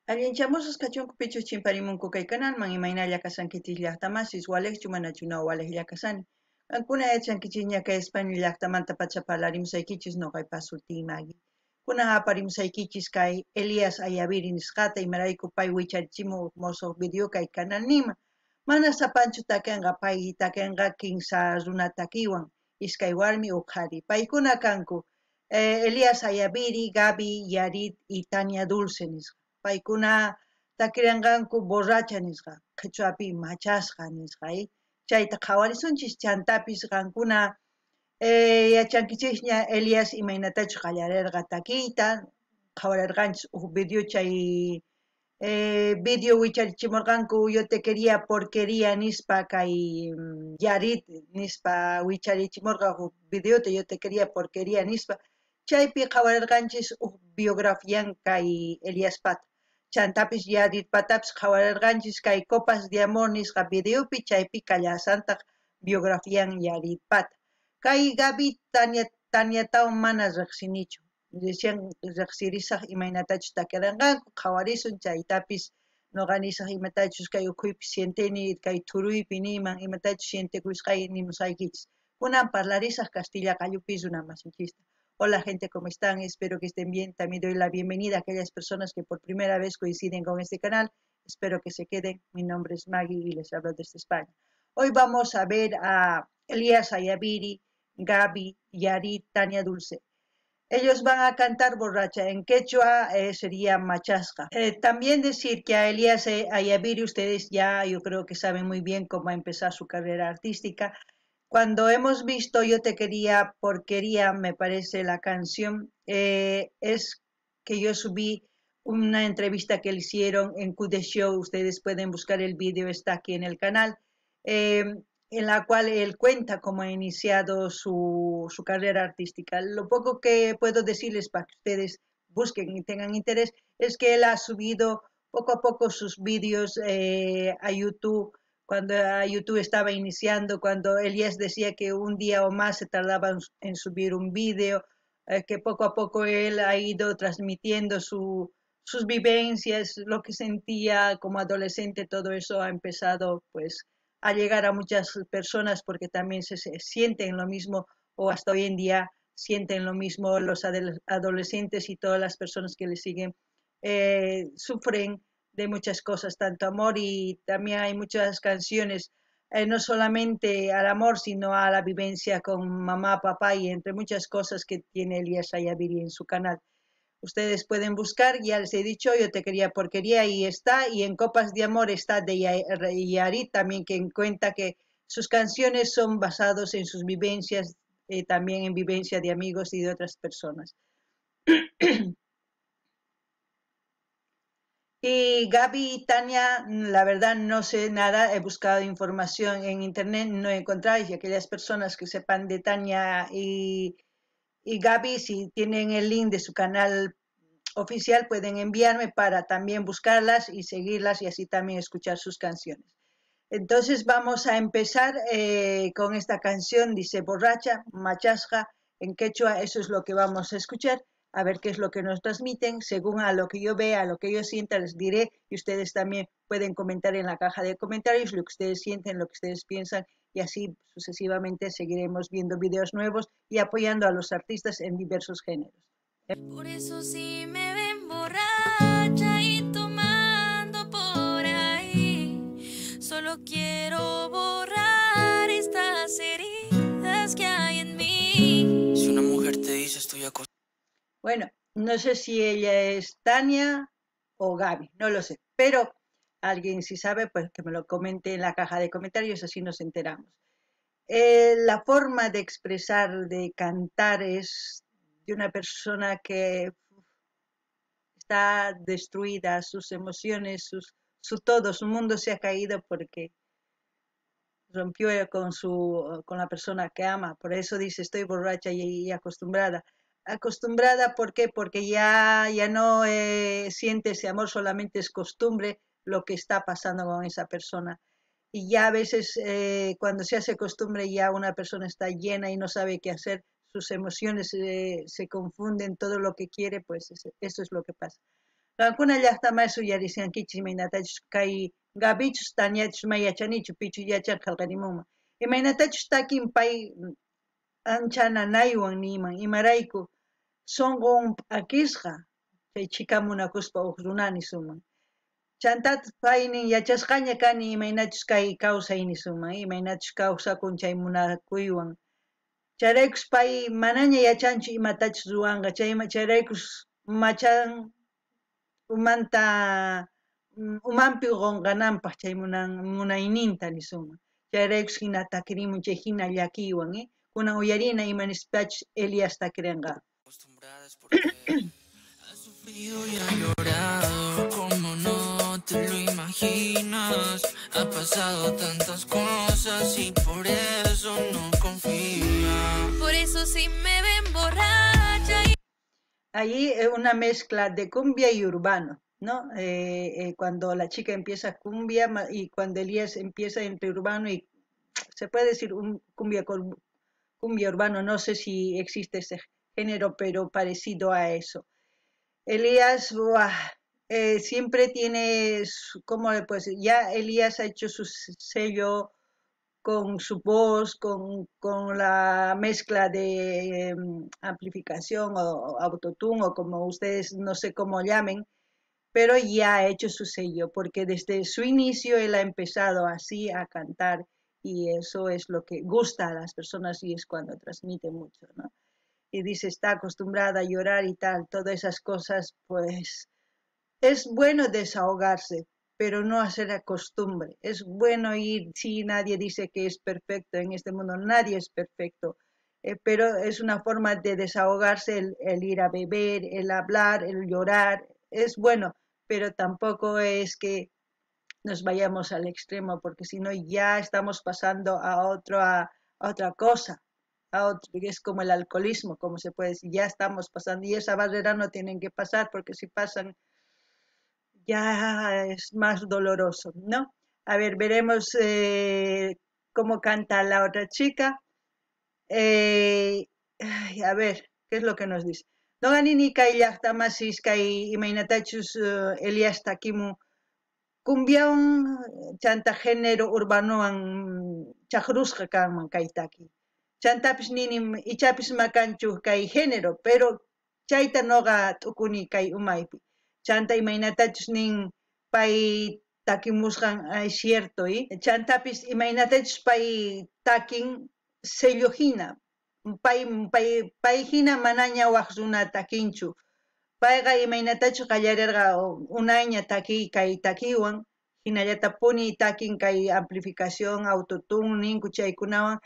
Allinchamusas kachunku pichus chimparimunku kay kanalman imaynalla kasankichis llaqtamasis waleqchu manachu waleq kasani. Kankuna yachankichis ña España llaqtamanta pacha parlarimusaykichis noqaypas sutiy Maggie. Kunan aparimusaykichis kay Elías Ayaviri nisqata imarayku pay wicharichimun mosoq video kay canal nima. Mana sapanchu takinqa pay takinqa kinsa runa takiwan iskay warmi uqhari. Paykuna kanku Elías Ayaviri, Gaby, Yarit y Tania Dulce nisqa. Paykuna takiranqanku borracha nisqa, qhichwapi machasqa nisqay. Chayta qhawarisunchis chantapis qankuna yachankichikña Elias imaynatachu qallarirqa takiyta, qhawarirqanchis uq video chay video wicharichimurqanku yo te quería porquería nispa kay Yarit nispa wicharichimurqa uq videota yo te quería porquería nispa chaypi qhawarirqanchis uq biografian kay Elias Pata. Chantapis Yarit Patapis qhawarirqanchis kay Copas de Amor nisqa videopi chaypi kallasantaq biografian Yarit Pata. Kay Gaby Taniatawan mana riqsinichu. Decían riqsirisaq imaynatachu takiranqanku qhawarisun chaytapis noqanisaq imatachus kay ukhuypi sienteni kay turuypi niman imatachus sientikushqay nimusaykichis. Kunan parlarisaq Castilla Qayupi runa masinchista. Hola gente, ¿cómo están? Espero que estén bien. También doy la bienvenida a aquellas personas que por primera vez coinciden con este canal. Espero que se queden. Mi nombre es Maggie y les hablo desde España. Hoy vamos a ver a Elías Ayaviri, Gaby, Yarit, Tania Dulce. Ellos van a cantar borracha. En quechua sería machasca. También decir que a Elías Ayaviri ustedes ya yo creo que saben muy bien cómo va a empezar su carrera artística. Cuando hemos visto Yo te quería porquería, me parece la canción, es que yo subí una entrevista que le hicieron en Q The Show, ustedes pueden buscar el vídeo, está aquí en el canal, en la cual él cuenta cómo ha iniciado su carrera artística. Lo poco que puedo decirles para que ustedes busquen y tengan interés es que él ha subido poco a poco sus vídeos a YouTube cuando YouTube estaba iniciando, cuando Elías decía que un día o más se tardaba en subir un vídeo, que poco a poco él ha ido transmitiendo sus vivencias, lo que sentía como adolescente, todo eso ha empezado pues a llegar a muchas personas porque también se sienten lo mismo o hasta hoy en día sienten lo mismo los adolescentes y todas las personas que le siguen sufren de muchas cosas, tanto amor y también hay muchas canciones, no solamente al amor, sino a la vivencia con mamá, papá y entre muchas cosas que tiene Elías Ayaviri en su canal. Ustedes pueden buscar, ya les he dicho, Yo te quería porquería, ahí está, y en Copas de Amor está de Yarit también, que cuenta que sus canciones son basadas en sus vivencias, también en vivencia de amigos y de otras personas. Y Gaby y Tania, la verdad no sé nada, he buscado información en internet, no he encontrado, y aquellas personas que sepan de Tania y Gaby, si tienen el link de su canal oficial, pueden enviarme para también buscarlas y seguirlas y así también escuchar sus canciones. Entonces vamos a empezar con esta canción, dice borracha, machasca, en quechua, eso es lo que vamos a escuchar, a ver qué es lo que nos transmiten, según a lo que yo vea, a lo que yo sienta, les diré, y ustedes también pueden comentar en la caja de comentarios lo que ustedes sienten, lo que ustedes piensan, y así sucesivamente seguiremos viendo videos nuevos y apoyando a los artistas en diversos géneros. Por eso si me ven borracha y tomando por ahí, solo quiero borrar estas heridas que hay en mí. Si una mujer te dice estoy acostumbrado. Bueno, no sé si ella es Tania o Gaby, no lo sé, pero alguien si sabe, pues que me lo comente en la caja de comentarios, así nos enteramos. La forma de expresar, de cantar es de una persona que está destruida, sus emociones, su todo, su mundo se ha caído porque rompió con la persona que ama, por eso dice estoy borracha y acostumbrada. Acostumbrada, ¿por qué? Porque ya no siente ese amor, solamente es costumbre lo que está pasando con esa persona. Y ya a veces cuando se hace costumbre ya una persona está llena y no sabe qué hacer, sus emociones se confunden, todo lo que quiere, pues eso es lo que pasa. Qankuna llaqtaman suyarisqankichis imaynatachus kay Gabichus Taniachus mayachanichu pichu yachar qalqarimunman. Imaynatachus takin pay ancha nanaywan niman imarayku sonqon p'akisqa chay chikamunakuspa uq runani suman. Chantatas paynin yachasqaña kani imaynachus kay kawsayni suman imaynachus kawsakun chay munakuywan. Chayraykus pay manaña yachanchu imatachus ruwanqa chayraykus machan umanta umanpi qunqananpaq chay munayninta nisunman. Chayraykus hina takirimun chay hina llakiywan, kunan uyarina imanispachus Elias takirinqa. Acostumbradas porque has sufrido y has llorado, como no te lo imaginas. Ha pasado tantas cosas y por eso no confía. Por eso si me ven borracha y... Allí es una mezcla de cumbia y urbano, ¿no? Cuando la chica empieza cumbia y cuando Elías empieza entre urbano y se puede decir cumbia urbano, no sé si existe ese género, pero parecido a eso. Elías siempre tiene, ¿cómo le puedo decir? Ya Elías ha hecho su sello con su voz, con la mezcla de amplificación o autotune o como ustedes no sé cómo llamen, pero ya ha hecho su sello porque desde su inicio él ha empezado así a cantar y eso es lo que gusta a las personas y es cuando transmite mucho, ¿no? Y dice, está acostumbrada a llorar y tal, todas esas cosas, pues es bueno desahogarse, pero no hacer costumbre. Es bueno ir, sí, nadie dice que es perfecto en este mundo, nadie es perfecto, pero es una forma de desahogarse el ir a beber, el hablar, el llorar, es bueno, pero tampoco es que nos vayamos al extremo, porque si no ya estamos pasando a otra cosa, que es como el alcoholismo, como se puede decir, ya estamos pasando, y esa barrera no tienen que pasar, porque si pasan ya es más doloroso, ¿no? A ver, veremos cómo canta la otra chica. A ver, ¿qué es lo que nos dice? Noganini kay llaqtamasis kay imaynatachus Elias takimun cumbiawan chanta género urbanowan chaqrusqa kanman kay taki. Chantapis ninim ichapis makanchu kay género, pero chayta noqa t'ukuni kay umaypi. Chanta imaynatachus nin pay takimusqan es cierto, chantapis imaynatachus pay takin sello hina. Pay hina manaña waq runa takinchu. Payqa imaynatachus qallarirqa unayña kay takiwan, hinallata puni takin kay amplificación, autotune ninku chaykunawan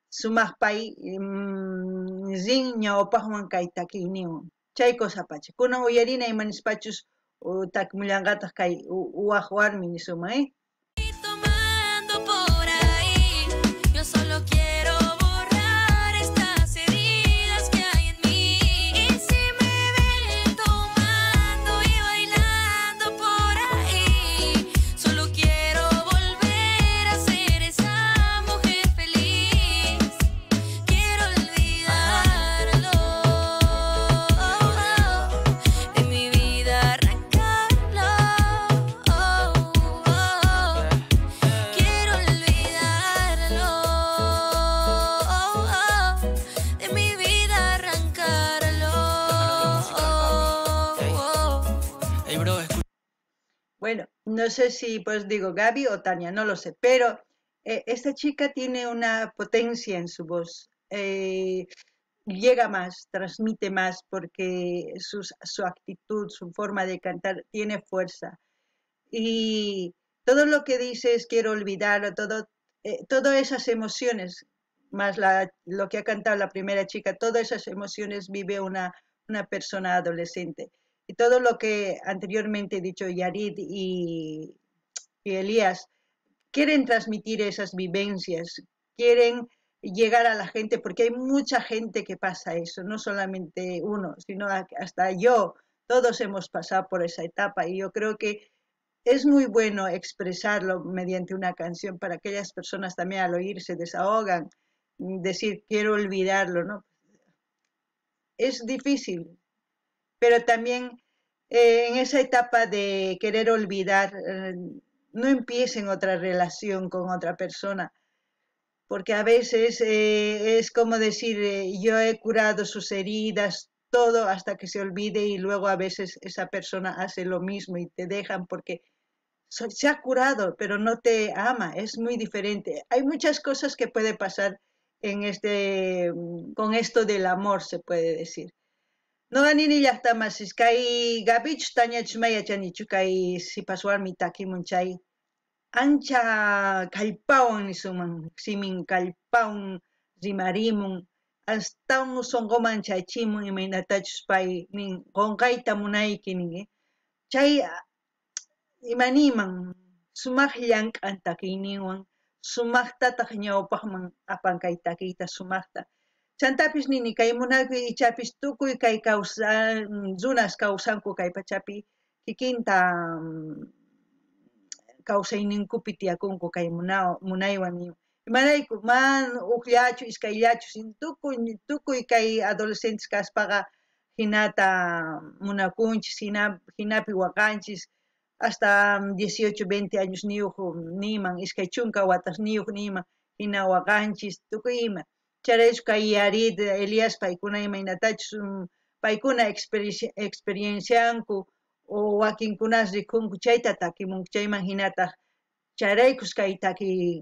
sumaq pay zin ñawpaqwan kay takiyninwan. Chay cosa pacha. Kunan uyarina imanispachus takimullanqataq kay waq warmi nisuma, tomando por ahí, yo solo quiero borrar estas heridas que hay en mí. Y si me ven tomando y bailando por ahí, solo quiero volver a ser esa mujer feliz. Quiero olvidarlo, de mi vida arrancarlo. Quiero olvidarlo, de mi vida arrancarlo. Hey, bro, escucha. Bueno, no sé si pues digo Gaby o Tania, no lo sé, pero esta chica tiene una potencia en su voz, llega más, transmite más porque su actitud, su forma de cantar tiene fuerza y todo lo que dice es quiero olvidarlo, todas esas emociones, más lo que ha cantado la primera chica, todas esas emociones vive una persona adolescente. Y todo lo que anteriormente he dicho, Yarid y Elías, quieren transmitir esas vivencias, quieren llegar a la gente, porque hay mucha gente que pasa eso, no solamente uno, sino hasta yo, todos hemos pasado por esa etapa y yo creo que es muy bueno expresarlo mediante una canción para aquellas personas también al oír se desahogan, decir quiero olvidarlo, ¿no? Es difícil, pero también en esa etapa de querer olvidar, no empiecen otra relación con otra persona, porque a veces es como decir, yo he curado sus heridas, todo hasta que se olvide y luego a veces esa persona hace lo mismo y te dejan porque se ha curado, pero no te ama, es muy diferente. Hay muchas cosas que puede pasar en con esto del amor, se puede decir. No ganini llaqtamas kay gabich tañachmaya chanichu kay sipaswarmi takimun chay ancha kallpawan nisuman simin kallpawan rimarimun astawan sonqoman chaychimun imaynatachus pay nin qonqayta munayki nin chay imaniman sumaq llank'an takiyninwan sumaqtataq ñawpaqman apan kay takiyta sumaqta chantapis nini kay munayku ichapis tukuy kay runas kawsanku kay pachapi kikinta kawsayninkupi tiyakunku kay munaywan imarayku man ukllachu iskayllachu tukuy kay adolescentes kaspaqa hinata munakunchis hinapi waqanchis hasta 18, 20 años niyuq niman, iskay chunka watas niyuq niman, hina waqanchis, tukuy ima. Charaychu kay Yarit, Elias paykuna imaynatachus paykuna experiencianku o wakinkunas rikunku chayta takimunku chayman hinataq charaykus kay taki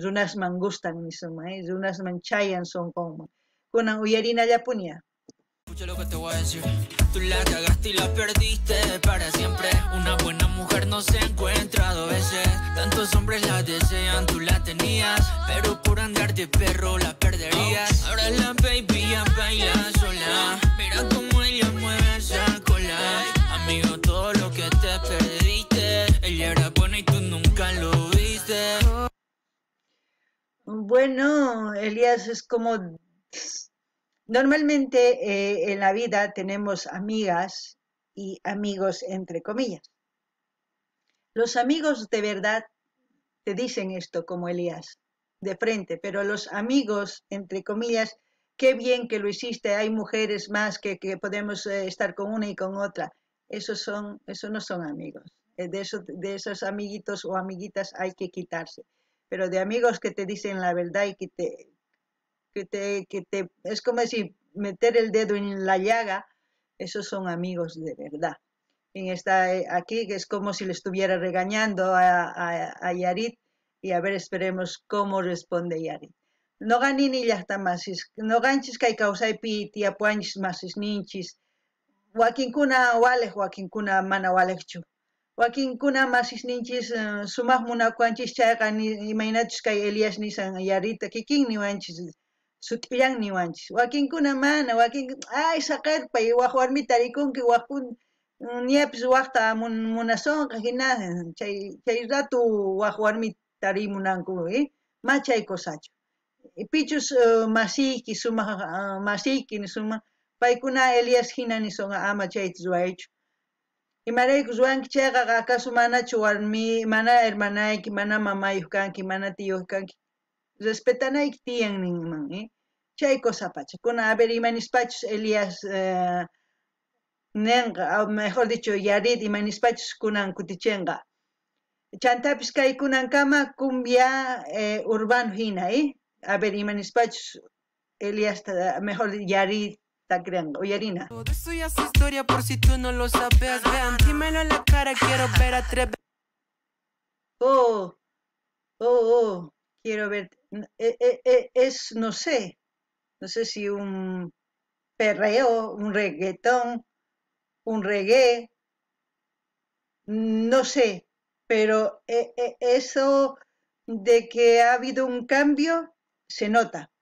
runasman gustan nisuma, runasman chayan sonqonman. Kunan uyarinallapunia. Escucha lo que te voy a decir. Tú la cagaste y la perdiste para siempre. Una buena mujer no se encuentra dos veces. Tantos hombres la desean, tú la tenías, pero por andar de perro la perderías. Ahora la baby ya baila sola. Mira cómo ella mueve esa cola. Amigo, todo lo que te perdiste. Ella era buena y tú nunca lo viste. Bueno, Elías, es como normalmente en la vida tenemos amigas y amigos entre comillas. Los amigos de verdad te dicen esto como Elías, de frente, pero los amigos entre comillas, qué bien que lo hiciste, hay mujeres más que podemos estar con una y con otra. Eso no son amigos. De esos amiguitos o amiguitas hay que quitarse. Pero de amigos que te dicen la verdad y es como decir, meter el dedo en la llaga, esos son amigos de verdad. Aquí es como si le estuviera regañando a Yarit y a ver, esperemos cómo responde Yarit. No ganini llaqtamasis, no ganchis kay kawsaypi tiyapuanchis masis ninchis, wakinkuna walej, wakinkuna mana walejchu. Wakinkuna masis ninchis sumaq munakuanchis chayqa imaynachus kay Elias nisan Yarita kikin niwanchis sut'illan niwanchis. Wakinkuna mana, ay saqirpay waq warmita rikunki waqkuna ñapis waqta munasonqa hina chay ratu waq warmita rimunanku ma chay cosachu. Pichus masiyki sumaq masiyki sumaq paykuna Elias hina nisonqa ama chayta ruwaychu. Imaraykus ruwanki chayqa acaso manachu warmi, mana hermanayki, mana mamayuq kanki, mana tiyuq kanki, respetanayki tiyan ninman, chay cosa pacha. Kuna a ver imanispachus Elias nenqa, mejor dicho Yarit imanispachus kunan kutichenqa. Chantapis kay kunankama cumbia urbano hina, a ver imanispachus Elias mejor Yarit Oyarina. Todo eso ya es historia por si tú no lo sabes. Vean, dímelo en la cara, quiero ver a tres. Quiero ver. No sé si un perreo, un reggaetón, un reggae, no sé, pero eso de que ha habido un cambio, se nota.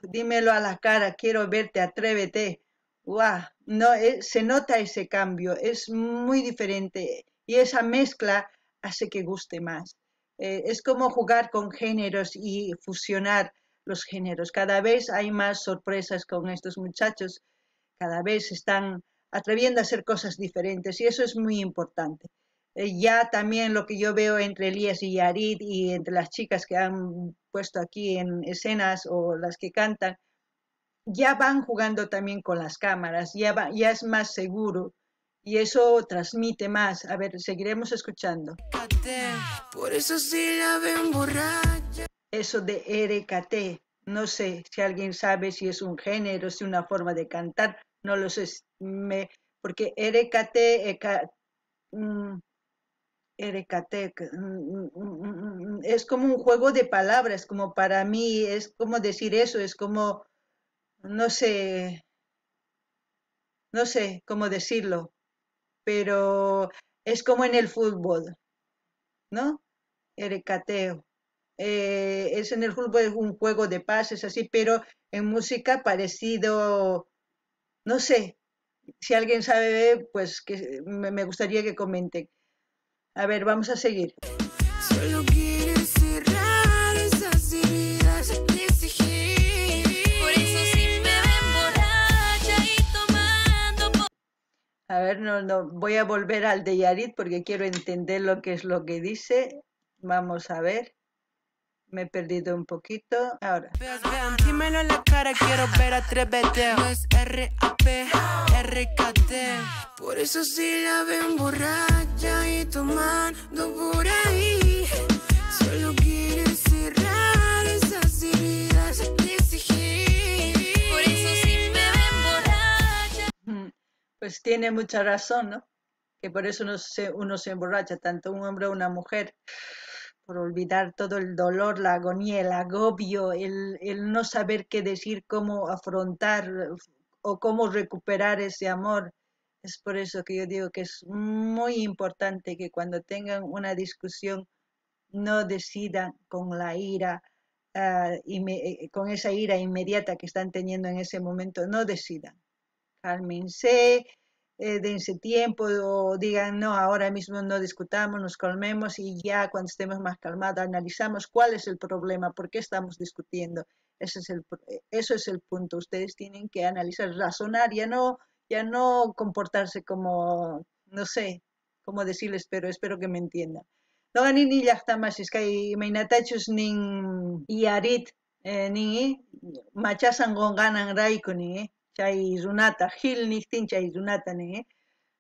Dímelo a la cara, quiero verte, atrévete. No, se nota ese cambio, es muy diferente y esa mezcla hace que guste más. Es como jugar con géneros y fusionar los géneros. Cada vez hay más sorpresas con estos muchachos, cada vez están atreviendo a hacer cosas diferentes y eso es muy importante. Ya también lo que yo veo entre Elías y Yarit y entre las chicas que han puesto aquí en escenas o las que cantan, ya van jugando también con las cámaras, ya es más seguro y eso transmite más. A ver, seguiremos escuchando. Por eso si la ven borracha. Eso de RKT, no sé si alguien sabe si es un género, si una forma de cantar, no lo sé, porque RKT, RKT, es como un juego de palabras, como para mí, es como decir eso, es como, no sé cómo decirlo, pero es como en el fútbol, ¿no? RKT. Es en el fútbol es un juego de pases así, pero en música parecido, no sé, si alguien sabe, pues que me gustaría que comenten. A ver, vamos a seguir. Solo quieres cerrar esas heridas de exigir. Por eso si me ven borracha y tomando. A ver, no, voy a volver al de Yarit porque quiero entender lo que es lo que dice. Vamos a ver. Me he perdido un poquito. Ahora. Vean, dímelo en la cara, quiero ver, atrévete. No es R.A.P., R.K.T. Por eso si la ven borracha y tomando por ahí. Solo quieres cerrar esas heridas de exigir. Por eso si me ven borracha. Pues tiene mucha razón, ¿no? Que por eso uno se emborracha, tanto un hombre o una mujer, por olvidar todo el dolor, la agonía, el agobio, el no saber qué decir, cómo afrontar o cómo recuperar ese amor. Es por eso que yo digo que es muy importante que cuando tengan una discusión no decidan con la ira, con esa ira inmediata que están teniendo en ese momento, no decidan. Cálmense, dense tiempo o digan, no, ahora mismo no discutamos, nos calmemos y ya cuando estemos más calmados analizamos cuál es el problema, por qué estamos discutiendo. Eso es el punto. Ustedes tienen que analizar, razonar, ya no comportarse como, no sé cómo decirles, pero espero que me entiendan. No ganin ni llaqtamas, es que mainatachus nin Yarit, ni machasan gonganan rayku ni, chay runata, Gil nixtin chay runata ni,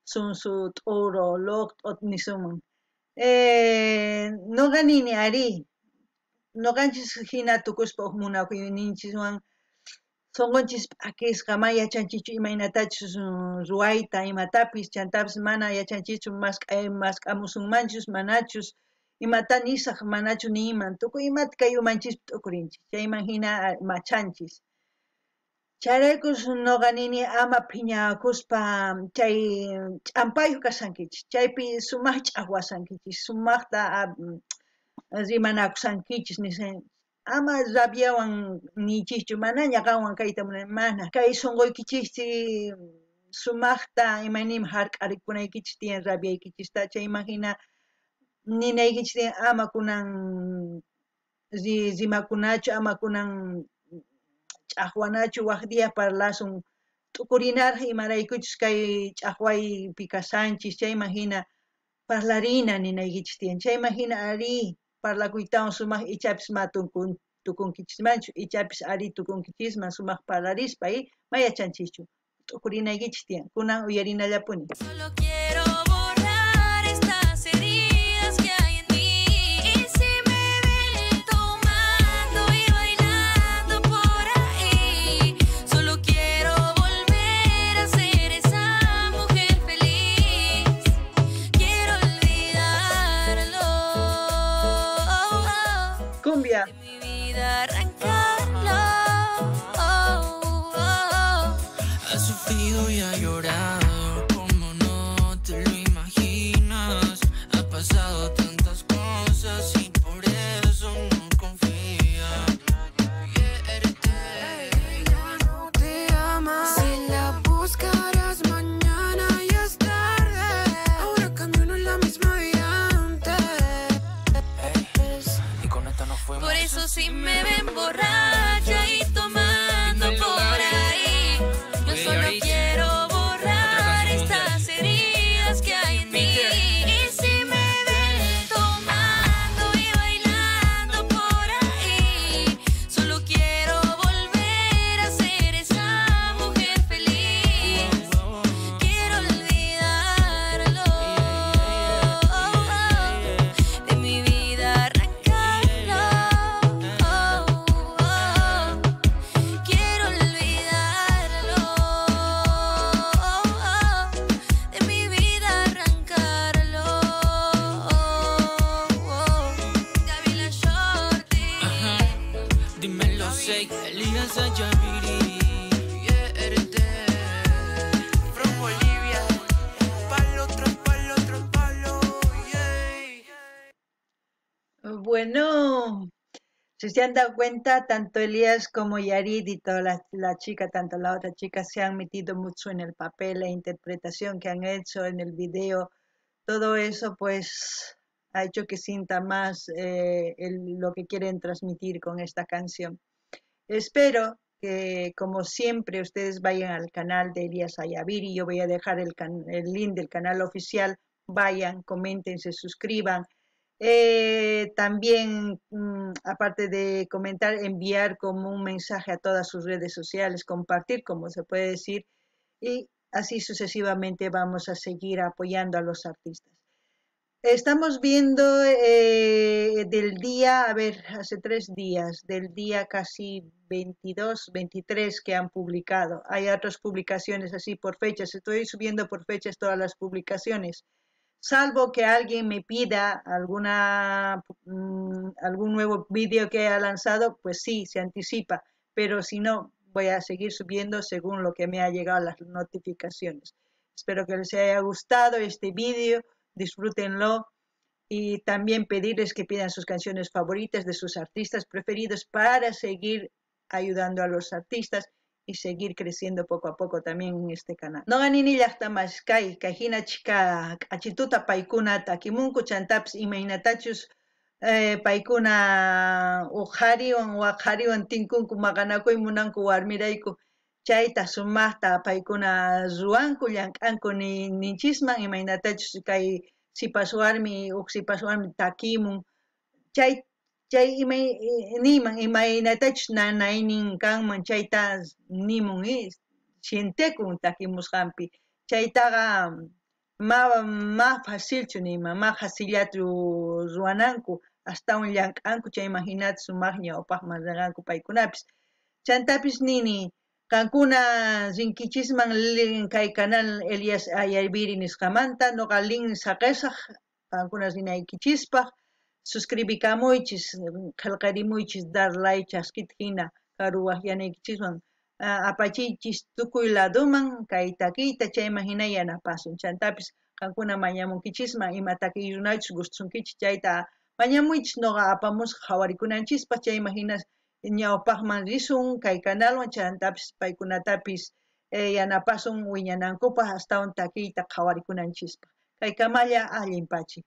sunsu t'uro, loqt nisumun. No ganini ari, no ganchis hina tukuspa munakuninchis songonchis akisqa ma yachanchichu imaynatachus ruayta imatapis chantapis mana yachanchichu masq'amusunmanchus manachus imata nisaq manachu niman tukuy imata kayumanchis t'ukurinchis chayman hina machanchis chayraykus noqa nini ama phiñakuspa chay ch'ampayuq kasankichis chaypi sumaq ch'aqwasankichis sumaqta rimanakusankichis nisan ama rabiawan nichichu mana ñaqanwan kayta munani mana kay sunquykichikchi sumaqta imaynima hark'arikunaykichis tiyan rabiaykichista chayman hina ninaykichis tiyan ama kunan rimakunachu ama kunan ch'aqwanachu waq dia parlasun t'ukurinaraq imaraykuchus kay ch'aqwaypi kasanchis chayman hina parlarina ninaykichis tiyan chayman hina ari parlakuytawan sumaq ichapis ma tukunkichismanchu ichapis ari tukunkichisman sumaq parlarispa ma yachanchichu t'ukurinaykichis tiyan kunan uyarinallapuni. Solo quiero borrar estas heridas que hay en mí. Y si me ven tomando y bailando por ahí, solo quiero volver a ser esa mujer feliz. Quiero olvidarlo. Cumbia. De mi vida arrancarlo. Has sufrido y has llorado, como no te lo imaginas. Bueno, si se han dado cuenta, tanto Elías como Yarid y toda la chica, tanto la otra chica, se han metido mucho en el papel, la interpretación que han hecho en el video. Todo eso, pues, ha hecho que sienta más lo que quieren transmitir con esta canción. Espero que, como siempre, ustedes vayan al canal de Elías Ayaviri. Yo voy a dejar el link del canal oficial. Vayan, comenten, se suscriban. También, aparte de comentar, enviar como un mensaje a todas sus redes sociales, compartir, como se puede decir, y así sucesivamente vamos a seguir apoyando a los artistas. Estamos viendo del día, a ver, hace 3 días, del día casi 22, 23 que han publicado. Hay otras publicaciones así por fechas. Estoy subiendo por fechas todas las publicaciones. Salvo que alguien me pida algún nuevo vídeo que haya lanzado, pues sí, se anticipa. Pero si no, voy a seguir subiendo según lo que me ha llegado las notificaciones. Espero que les haya gustado este vídeo. Disfrútenlo y también pedirles que pidan sus canciones favoritas de sus artistas preferidos para seguir ayudando a los artistas y seguir creciendo poco a poco también en este canal. No ganini llaqtamas kajina chica achituta paikuna takimunku chantaps imaynatachus paikuna uqhariwan waqhariwan tinkunku maqanakuy munanku warmirayku chayta sumaqta paykuna ruwanku llank'anku ninchisman imaynatachus kay sipaswarmi takimun chay niman imaynatachus nanaynin kanman chayta nimun sientekun takimusqanpi chaytaqa ma facilchu nima ma facillatru ruwananku astawan llank'anku chayman hinata sumaq ñawpaqman riqanku paykunapis chantapis nini kankuna rinkichisman kay canal Elías Ayaviri nisqamanta noqa link saqesaq kankuna rinaykichispaq suscribikamuychis qillqarimuychis dar like chaskita hina karuwaq yanaykichiswan apachiychis tukuy ladoman kay takiyta chayman hina yanapasun chantapis kankuna mañamunkichisman ima takiy runachus gustunkichis chayta mañamuychis noqa apamusqa qhawarikunanchispa chayman hina ñawpaqman risun kay canalwan chantapis paykunatapis yanapasun wiñanankupaq astawan takiyta qhawarikunanchispa kay kamalla allin pachi